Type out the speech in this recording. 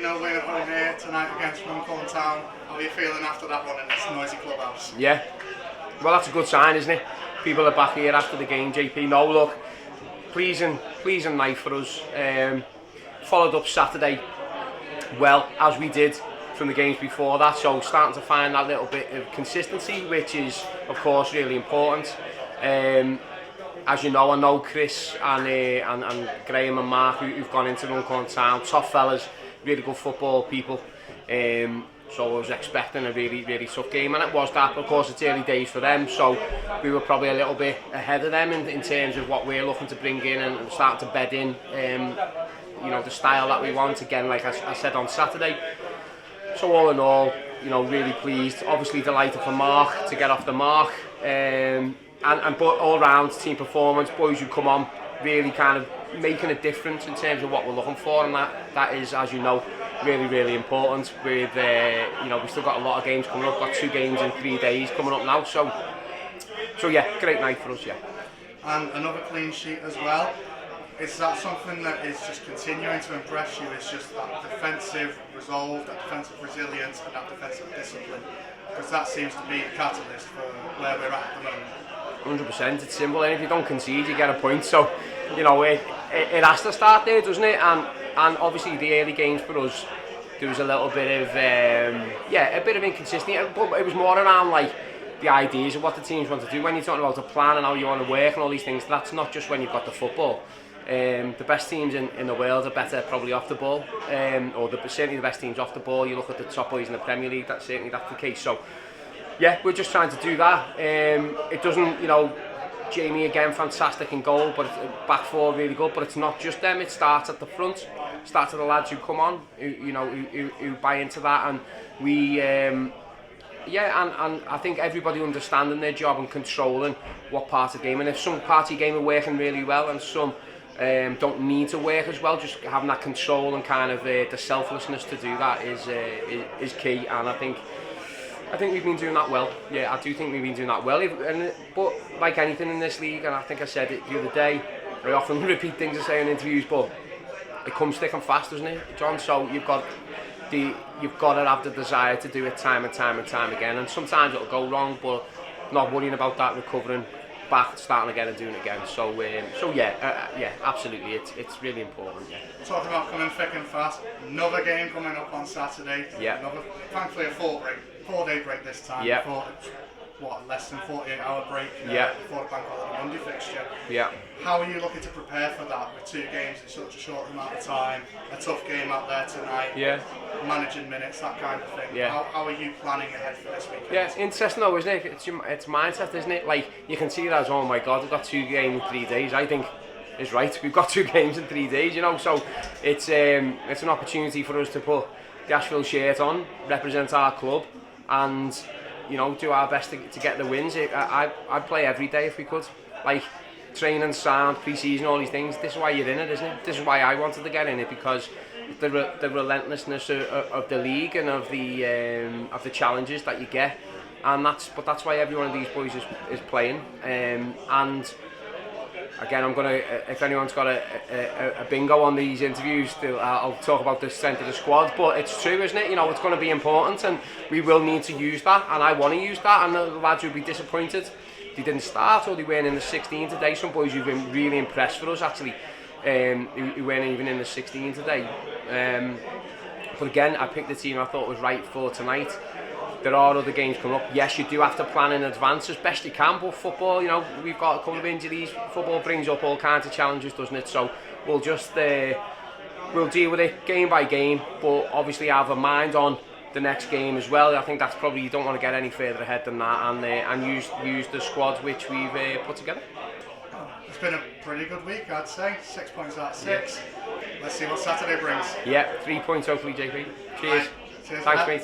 3-0 win at home here tonight against Runcorn Town. How are you feeling after that one in this noisy clubhouse? Yeah, well that's a good sign, isn't it? People are back here after the game, JP. No, look, pleasing night for us. Followed up Saturday well, as we did from the games before that, so starting to find that little bit of consistency, which is of course really important. As you know, I know Chris and Graham and Mark who've gone into Runcorn Town, top fellas, really good football people. So I was expecting a really tough game, and it was that. Of course, it's early days for them, so we were probably a little bit ahead of them in terms of what we're looking to bring in and starting to bed in, you know, the style that we want. Again, like I said on Saturday. So all in all, you know, really pleased. Obviously delighted for Mark to get off the mark, and all round team performance. Boys who come on really kind of making a difference in terms of what we're looking for, and that is, as you know, really important. With you know, we've still got a lot of games coming up. Got 2 games in 3 days coming up now. So yeah, great night for us. Yeah. And another clean sheet as well. Is that something that is just continuing to impress you? It's just that defensive resolve, that defensive resilience, and that defensive discipline, because that seems to be the catalyst for where we're at the moment. 100%. It's simple, and if you don't concede, you get a point. So, you know, it has to start there, doesn't it? And obviously the early games for us, there was a little bit of a bit of inconsistency, but it was more around like the ideas of what the teams want to do. When you're talking about a plan and how you want to work and all these things, that's not just when you've got the football. The best teams in the world are better probably off the ball, or certainly the best teams off the ball. You look at the top boys in the Premier League, that's the case. So yeah, we're just trying to do that. It doesn't, you know, Jamie again fantastic in goal, but back four really good. But it's not just them. It starts at the front. It starts at the lads who come on, who buy into that, and we. Yeah, and I think everybody understanding their job and controlling what part of the game. And if some part of the game are working really well and some don't need to work as well, just having that control and kind of the selflessness to do that is key. And I think we've been doing that well. Yeah, I do think we've been doing that well. But like anything in this league, and I think I said it the other day, I often repeat things I say in interviews, but it comes thick and fast, doesn't it, John? So you've got to have the desire to do it time and time again, and sometimes it'll go wrong, but not worrying about that, recovering back, starting again and doing it again. So yeah, absolutely, it's really important. Yeah. Talking about coming thick and fast, another game coming up on Saturday. Yeah. Thankfully a 4-day break this time. Yeah. Before, less than 48-hour break before the bank holiday Monday fixture. Yeah. How are you looking to prepare for that with 2 games in such a short amount of time? A tough game out there tonight. Yeah. Managing minutes, that kind of thing. Yeah. How are you planning ahead for this weekend? Yeah, it's interesting though, isn't it? It's mindset, isn't it? Like, you can see it as, oh my God, we've got 2 games in 3 days. I think it's right. We've got 2 games in 3 days, you know. So it's an opportunity for us to put the Ashville shirt on, represent our club, and, you know, do our best to get the wins. I'd play every day if we could. Like, training, sound, pre-season, all these things. This is why you're in it, isn't it? This is why I wanted to get in it, because the relentlessness of the league and of the challenges that you get, and that's why every one of these boys is playing. And again, I'm gonna, if anyone's got a bingo on these interviews, I'll talk about the strength of the squad. But it's true, isn't it? You know, it's going to be important, and we will need to use that, and I want to use that. And the lads will be disappointed they didn't start or they weren't in the 16 today. Some boys who've been really impressed for us actually, who weren't even in the 16 today. But again, I picked the team I thought was right for tonight. There are other games coming up. Yes, you do have to plan in advance as best you can, but football, you know, we've got a couple of injuries. Football brings up all kinds of challenges, doesn't it? So we'll just we'll deal with it game by game, but obviously have a mind on the next game as well. I think that's probably, you don't want to get any further ahead than that, and use the squad which we've put together. It's been a pretty good week, I'd say. 6 points out of 6. Let's see what Saturday brings. Yeah, 3 points hopefully, JP. Cheers. Cheers. Thanks, mate.